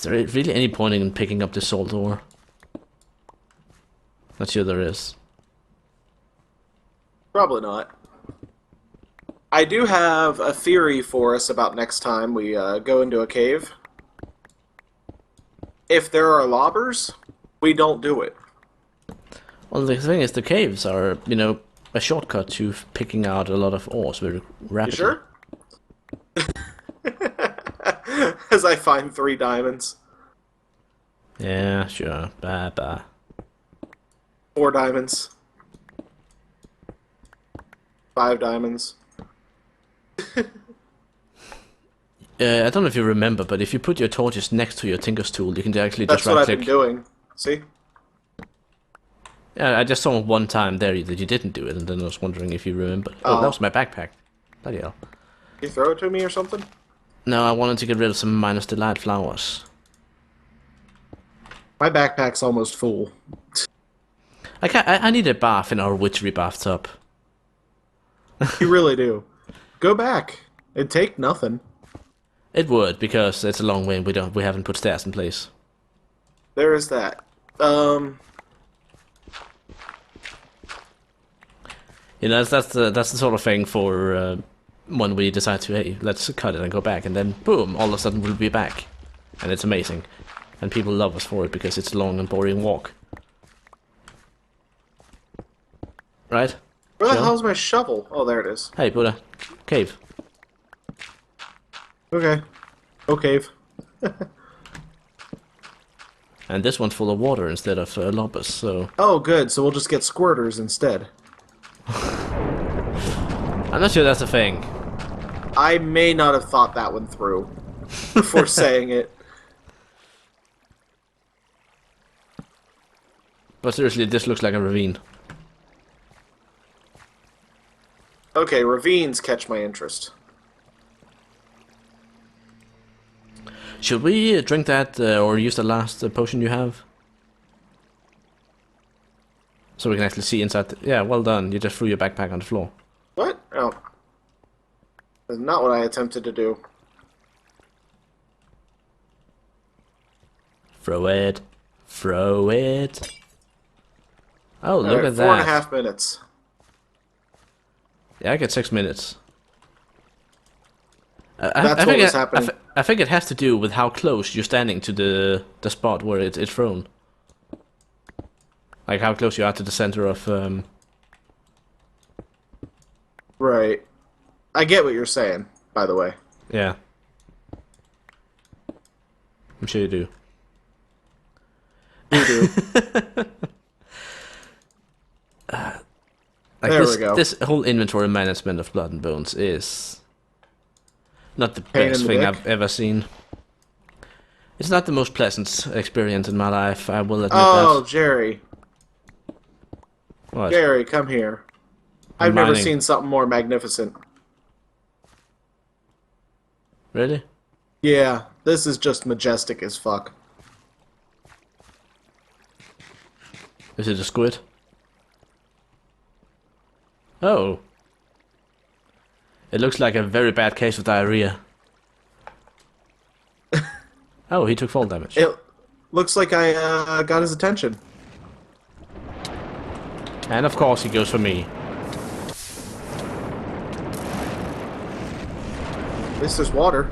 there really any point in picking up the salt ore? Not sure there is. Probably not. I do have a theory for us about next time we go into a cave. If there are lobbers, we don't do it. Well, the thing is, the caves are, a shortcut to picking out a lot of ores very You rapidly. sure? As I find 3 diamonds. Yeah, sure. Bah, bah. 4 diamonds. 5 diamonds. I don't know if you remember, but if you put your torches next to your Tinker's tool, you can actually just That's what I've been right-click. doing. See? Yeah, I just saw one time there that you didn't do it, and then I was wondering if you remember. Oh, that Oh. was my backpack. Bloody hell. You throw it to me or something? No, I wanted to get rid of some minus delight flowers. My backpack's almost full. I need a bath in our witchery bathtub. You really do. Go back. It'd take nothing. It would, because it's a long way and we haven't put stairs in place. There is that. That's the sort of thing for when we decide to, hey, let's cut it and go back, and then boom, all of a sudden we'll be back, and it's amazing, and people love us for it because it's a long and boring walk, right? Where the Joe? hell's my shovel? Oh, there it is. Hey, Buddha, cave. Okay. Go cave. And this one's full of water instead of lobus, so Oh, good. So we'll just get squirters instead. I'm not sure that's a thing. I may not have thought that one through before saying it. But seriously, this looks like a ravine. Okay, ravines catch my interest. Should we drink that or use the last potion you have? So we can actually see inside. Yeah, well done. You just threw your backpack on the floor. What? Oh. That's not what I attempted to do. Throw it. Throw it. Oh, look Alright, at that. 4.5 minutes. Yeah, I get 6 minutes. That's what was happening. I think it has to do with how close you're standing to the spot where it's thrown. Like how close you are to the center of. Right. I get what you're saying, by the way. Yeah. I'm sure you do. You do. Like There this, we go. this whole inventory management of Blood and Bones is not the Pain in best the thing dick. I've ever seen. It's not the most pleasant experience in my life, I will admit Oh, that. Jerry. What? Jerry, come here. I'm I've never mining. seen something more magnificent. Really? Yeah, this is just majestic as fuck. Is it a squid? Oh. It looks like a very bad case of diarrhea. Oh, he took fall damage. It looks like I got his attention. And of course he goes for me. At least there's water.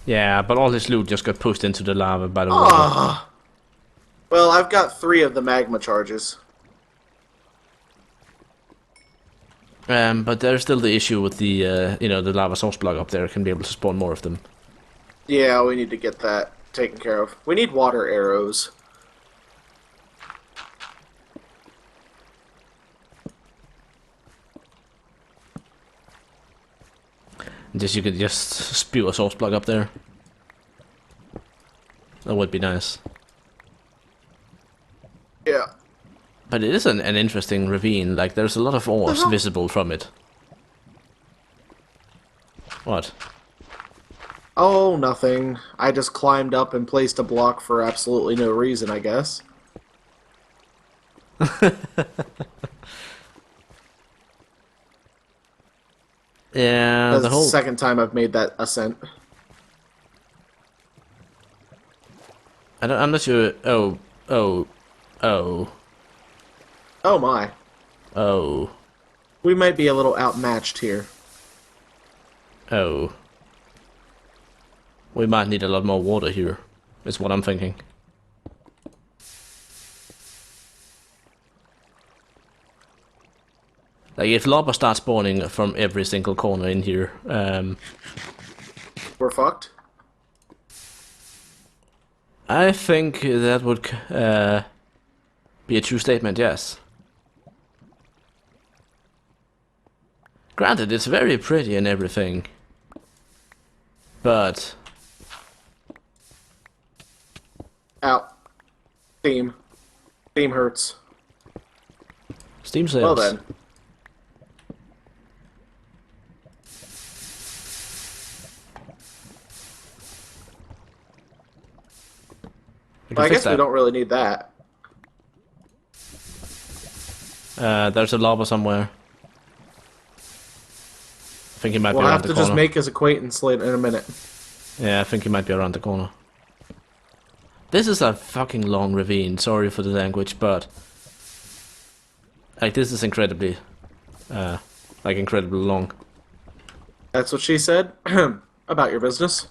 Yeah, but all his loot just got pushed into the lava by the water. Ah. Well, I've got 3 of the magma charges. But there's still the issue with the, the lava source block up there can be able to spawn more of them. Yeah, we need to get that taken care of. We need water arrows. Just you could just spew a source block up there. That would be nice. Yeah. But it is an interesting ravine. Like there's a lot of ores visible from it. What? Oh, nothing. I just climbed up and placed a block for absolutely no reason, I guess. Yeah, That's the the whole. second time I've made that ascent. I'm not sure. Oh, oh, oh, Oh my. oh, We might be a little outmatched here. oh. We might need a lot more water here, is what I'm thinking. Like, if lava starts spawning from every single corner in here, We're fucked? I think that would be a true statement, yes. Granted, it's very pretty and everything, but... Ow. Steam. Steam hurts. Steam sales. Well then. Well, I guess we don't really need that. There's a lava somewhere. I think he might be We'll around have the to corner. just make his acquaintance in a minute. Yeah, I think he might be around the corner. This is a fucking long ravine, sorry for the language, but... Like, this is incredibly... incredibly long. That's what she said? About your business.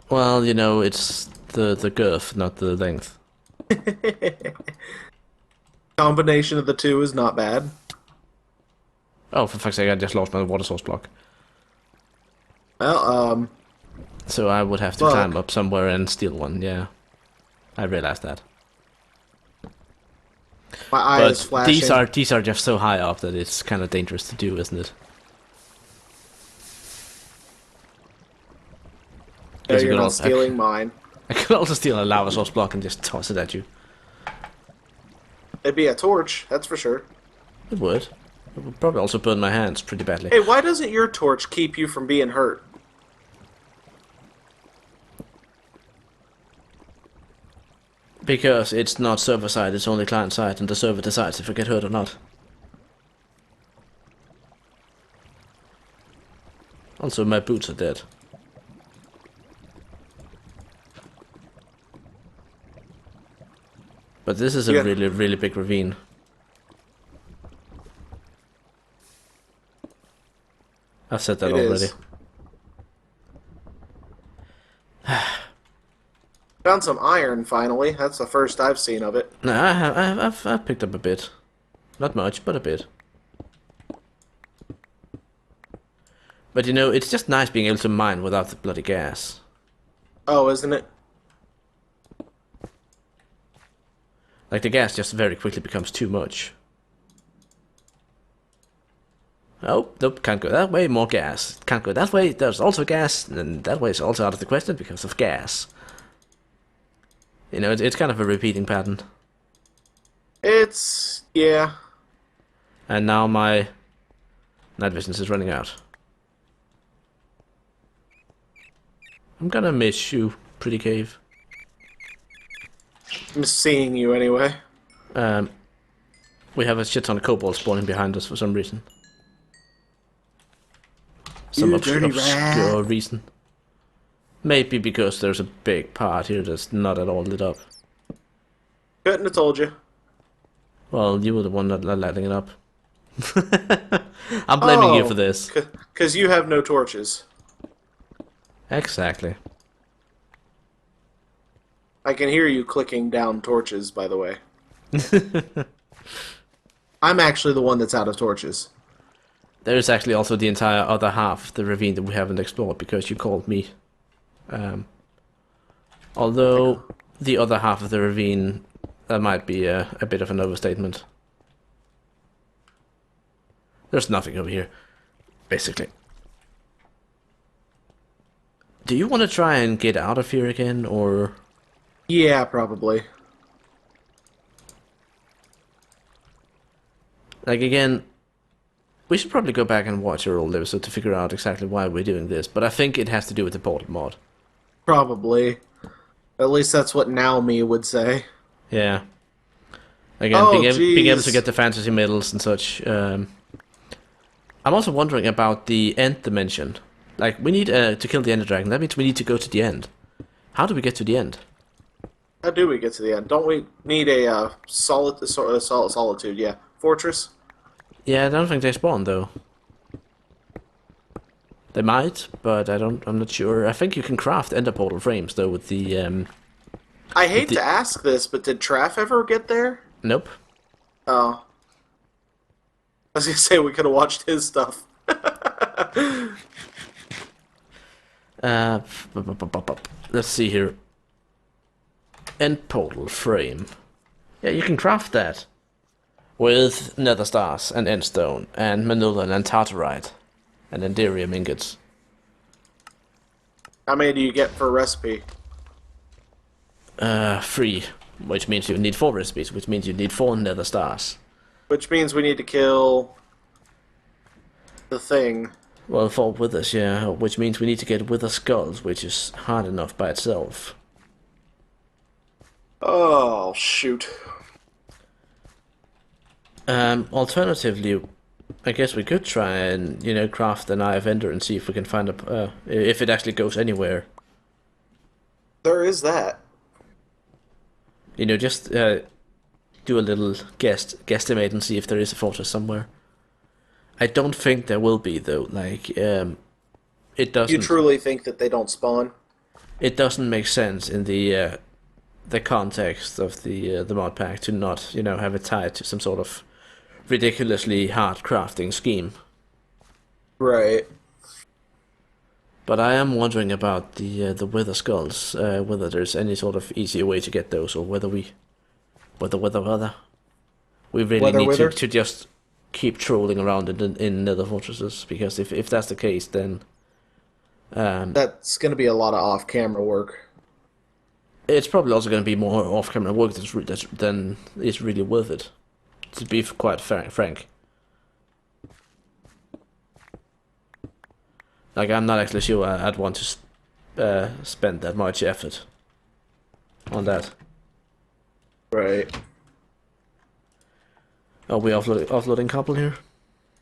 Well, you know, it's the girth, not the length. Combination of the two is not bad. Oh, for fuck's sake, I just lost my water source block. Well, So I would have to Fuck. climb up somewhere and steal one, yeah. I realized that. my eye is But flashing. these are just so high up that it's kind of dangerous to do, isn't it? No, you you're could not also- stealing mine. I could also steal a lava source block and just toss it at you. It'd be a torch, that's for sure. It would. It would probably also burn my hands pretty badly. Hey, why doesn't your torch keep you from being hurt? Because it's not server side, it's only client side, and the server decides if I get hurt or not. Also, my boots are dead. But this is a Yeah. really, really big ravine. I've said that It already. is. Found some iron finally. That's the first I've seen of it. No, I've picked up a bit. Not much, but a bit. But you know, it's just nice being able to mine without the bloody gas. Oh, isn't it? Like, the gas just very quickly becomes too much. Oh, nope, can't go that way, more gas. Can't go that way, there's also gas, and that way is also out of the question because of gas. You know, it's kind of a repeating pattern. Yeah. And now my night vision is running out. I'm gonna miss you, pretty cave. I'm seeing you anyway. We have a shit ton of kobolds spawning behind us for some reason. Some You dirty obscure rat. reason. Maybe because there's a big part here that's not at all lit up. Couldn't have told you. Well, you were the one that lighting it up. I'm blaming you for this. Because you have no torches. Exactly. I can hear you clicking down torches, by the way. I'm actually the one that's out of torches. There is actually also the entire other half of the ravine that we haven't explored because you called me. Although the other half of the ravine, that might be a bit of an overstatement. There's nothing over here, basically. Do you want to try and get out of here again, or...? Yeah, probably. Like, again, we should probably go back and watch our old episode to figure out exactly why we're doing this, but I think it has to do with the portal mod. Probably. At least that's what now me would say. Yeah. Again, Oh, being able jeez. to get the fantasy medals and such. I'm also wondering about the end dimension. Like, we need to kill the Ender Dragon. That means we need to go to the end. How do we get to the end? How do we get to the end? Don't we need a solitude? Yeah, fortress. Yeah, I don't think they spawn though. They might, but I'm not sure. I think you can craft Ender Portal frames though with the I hate to ask this, but did Traff ever get there? Nope. Oh, I was gonna say we could have watched his stuff. Uh, let's see here. End Portal frame. Yeah, you can craft that with nether stars and endstone and manulan and tartarite and enderium ingots. How many do you get for a recipe? 3, which means you need 4 recipes, which means you need 4 nether stars. Which means we need to kill the thing. Well, 4 withers, yeah, which means we need to get wither skulls, which is hard enough by itself. Oh, shoot. Alternatively, I guess we could try and, craft an Eye of Ender and see if we can find if it actually goes anywhere. There is that. Just do a little guesstimate and see if there is a fortress somewhere. I don't think there will be though. Like, it doesn't. You truly think that they don't spawn? It doesn't make sense in the context of the mod pack to not have it tied to some sort of ridiculously hard crafting scheme. Right. But I am wondering about the wither skulls, whether there's any sort of easier way to get those, or whether we really need to just keep trolling around in nether fortresses, because if that's the case, then that's going to be a lot of off-camera work. it's probably also going to be more off-camera work than is really worth it, to be quite frank. Like, I'm not actually sure I'd want to spend that much effort on that. Right. Are we offloading cobble here?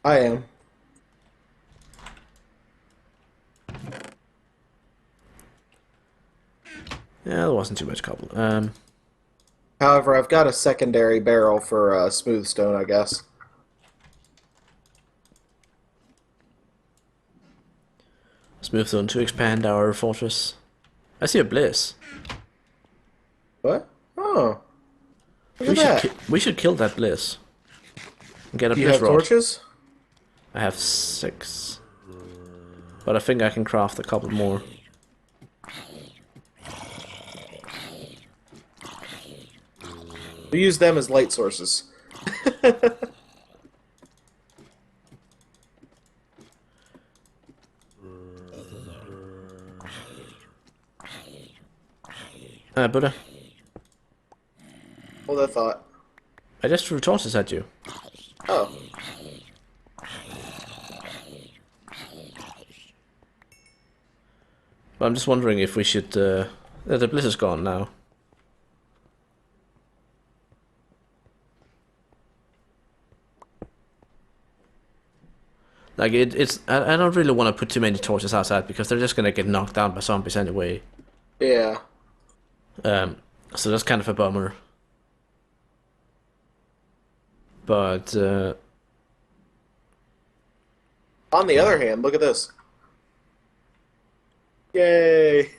I am. Yeah, there wasn't too much cobble. However, I've got a secondary barrel for smooth stone, I guess. Smooth stone to expand our fortress. I see a bliss. What? Oh. Look at that. We should kill that bliss. And get a Do you bliss have rod. torches? I have 6. But I think I can craft a couple more. We use them as light sources. Buddha, Hold that thought. I just threw torches at you. Oh. But I'm just wondering if we should... the bliss is gone now. Like, I don't really want to put too many torches outside, because they're just gonna get knocked down by zombies anyway. Yeah. So that's kind of a bummer. But, On the other hand, look at this. Yay!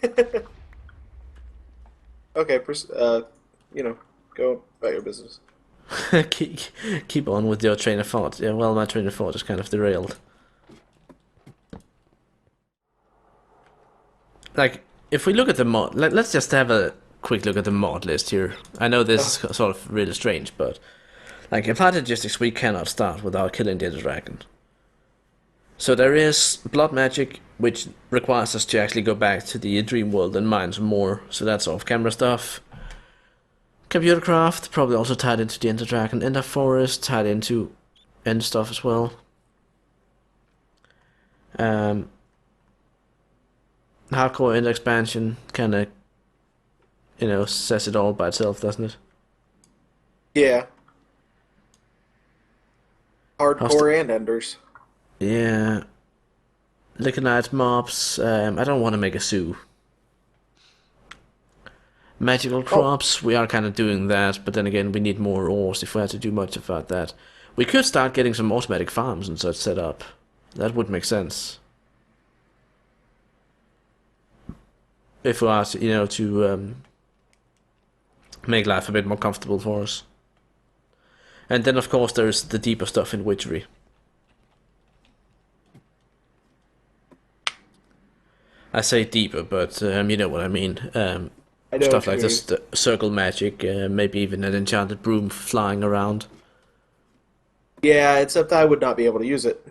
Okay, go about your business. keep on with your train of thought. Yeah, well, my train of thought is kind of derailed. Like, if we look at the mod... let's just have a quick look at the mod list here. I know this is sort of really strange, but... Like, in Party Logistics, we cannot start without killing the Ender Dragon. So there is blood magic, which requires us to actually go back to the dream world and mine some more. So that's off-camera stuff. Computer craft, probably also tied into the Ender Dragon. Ender Forest, tied into End stuff as well. Hardcore Ender expansion, kind of, says it all by itself, doesn't it? Yeah. Hardcore and enders. Yeah. Looking at mobs, I don't want to make a zoo. Magical Oh, crops, we are kind of doing that, but then again, we need more ores if we had to do much about that. We could start getting some automatic farms and such set up. That would make sense. If we are, to make life a bit more comfortable for us. And then, of course, there's the deeper stuff in witchery. I say deeper, but you know what I mean. I know Stuff what you like mean. this, circle magic, maybe even an enchanted broom flying around. Yeah, except I would not be able to use it.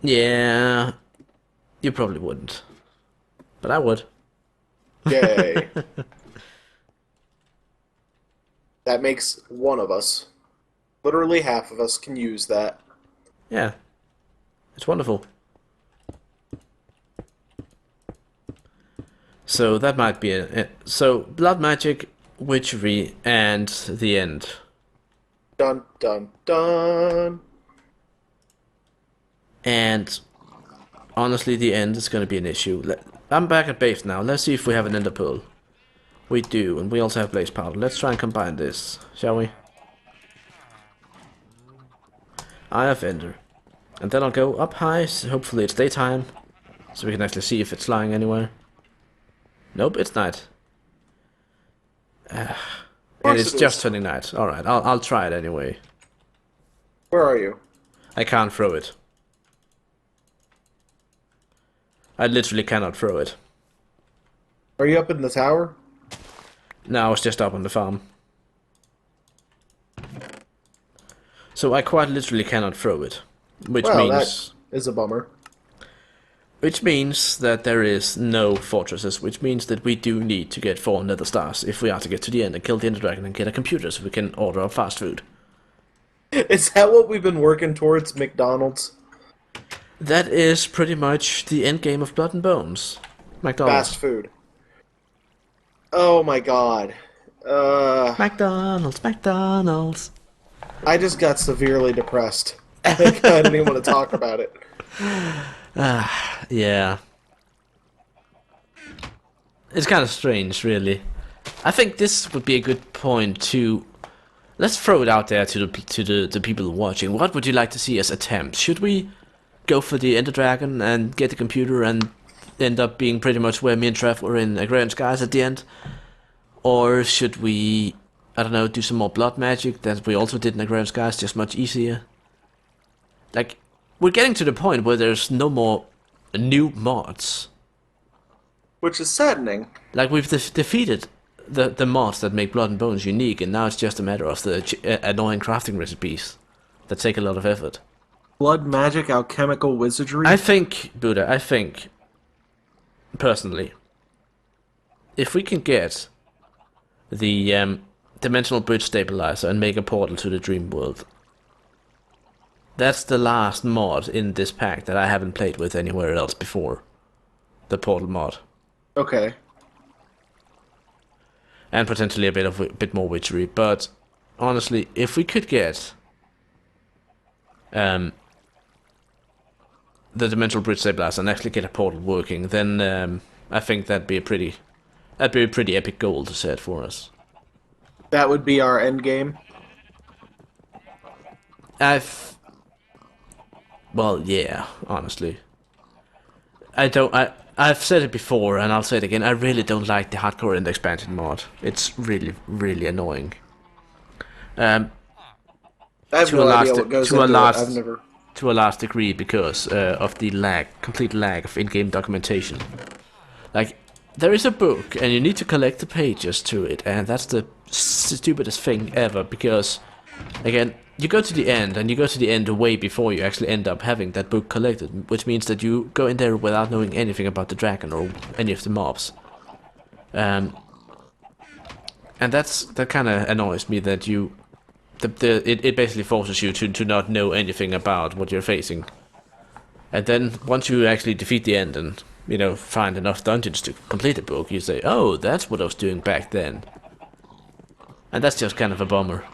Yeah, you probably wouldn't, but I would. Yay. That makes one of us. Literally half of us can use that. Yeah, it's wonderful. So that might be so blood magic, witchery, and the end. Dun dun dun. And honestly, the end is going to be an issue. I'm back at base now. Let's see if we have an ender pearl. We do, and we also have blaze powder. Let's try and combine this, shall we? I have ender. And then I'll go up high, so hopefully it's daytime, so we can actually see if it's flying anywhere. Nope, it's night. And it's just turning night. Alright, I'll try it anyway. Where are you? I can't throw it. I literally cannot throw it. Are you up in the tower? No, I was just up on the farm. So I quite literally cannot throw it. Which means... that is a bummer. Which means that there is no fortresses, which means that we do need to get 4 nether stars if we are to get to the end and kill the ender dragon and get a computer so we can order our fast food. Is that what we've been working towards, McDonald's? That is pretty much the end game of Blood and Bones. McDonald's. Fast food. Oh my god. McDonald's. I just got severely depressed. I didn't even want to talk about it. Yeah. It's kind of strange, really. I think this would be a good point to... Let's throw it out there to the people watching. What would you like to see us attempt? Should we go for the Ender Dragon and get the computer and end up being pretty much where me and Trev were in Agrarian Skies at the end? Or should we, I don't know, do some more blood magic that we also did in Agrarian Skies, just much easier? Like, we're getting to the point where there's no more new mods. Which is saddening. Like, we've defeated the mods that make Blood and Bones unique, and now it's just a matter of the annoying crafting recipes that take a lot of effort. Blood magic, alchemical wizardry? I think, Buddha, personally, if we can get the dimensional bridge stabilizer and make a portal to the dream world, that's the last mod in this pack that I haven't played with anywhere else before. The portal mod. Okay. And potentially a bit more witchery, but honestly, if we could get the dimensional bridge stabilizer and actually get a portal working, then I think that'd be a pretty epic goal to set for us. That would be our end game. Well, yeah, honestly. I've said it before, and I'll say it again, I really don't like the hardcore and expansion mod. It's really, really annoying. I have no idea what goes into it. I've never... To a large degree because of the complete lag of in-game documentation. Like, there is a book, and you need to collect the pages to it, and that's the stupidest thing ever, because, again, you go to the end, and you go to the end way before you actually end up having that book collected, which means that you go in there without knowing anything about the dragon or any of the mobs. And that kind of annoys me that it basically forces you to not know anything about what you're facing. And then once you actually defeat the end and, you know, find enough dungeons to complete the book, you say, oh, that's what I was doing back then. And that's just kind of a bummer.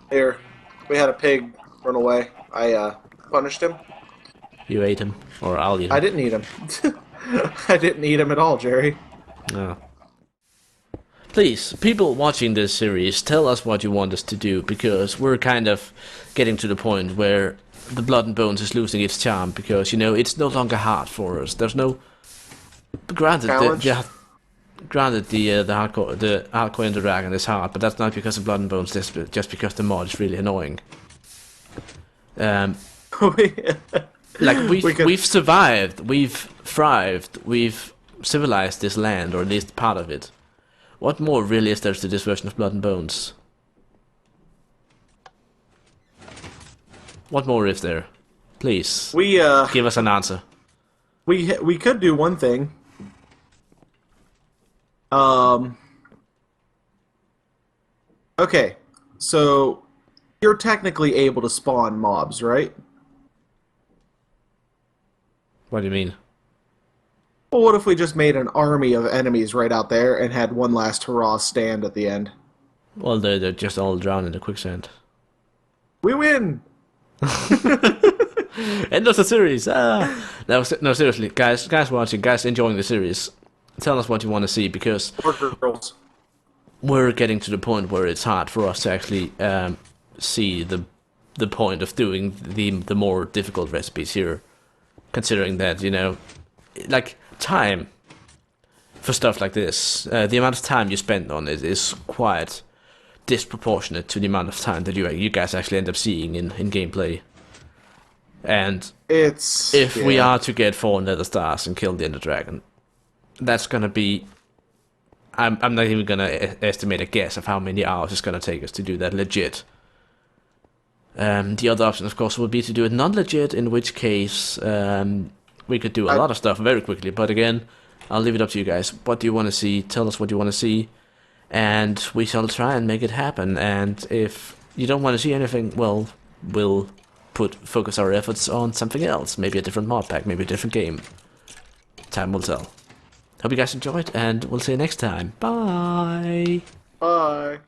Here, we had a pig run away. I punished him. You ate him, or I'll eat I him. didn't eat him. I didn't eat him at all, Jerry. No. Please, people watching this series, tell us what you want us to do, because we're kind of getting to the point where the Blood and Bones is losing its charm, because, you know, it's no longer hard for us. There's no... Granted, Challenge? the hardcore Ender Dragon is hard, but that's not because of Blood and Bones, just because the mod is really annoying. Like, we've survived, we've thrived, we've civilized this land, or at least part of it. What more really is there to this version of Blood and Bones? What more is there? Please, give us an answer. We could do one thing. Okay, so you're technically able to spawn mobs, right? What do you mean? Well, what if we just made an army of enemies right out there and had one last hurrah stand at the end? Well, they're just all drowned in the quicksand. We win! End of the series! Ah! No, seriously, guys watching, guys enjoying the series, tell us what you want to see, because Or girls. we're getting to the point where it's hard for us to actually see the point of doing the more difficult recipes here, considering that, you know, like, time for stuff like this, the amount of time you spend on it is quite disproportionate to the amount of time that you guys actually end up seeing in gameplay. And if we are to get 4 Nether Stars and kill the Ender Dragon, that's gonna be... I'm not even gonna estimate a guess of how many hours it's gonna take us to do that legit. The other option, of course, would be to do it non-legit, in which case we could do a lot of stuff very quickly. But again, I'll leave it up to you guys. What do you want to see? Tell us what you want to see, and we shall try and make it happen. And if you don't want to see anything, well, we'll focus our efforts on something else. Maybe a different mod pack, maybe a different game. Time will tell. Hope you guys enjoyed, and we'll see you next time. Bye! Bye!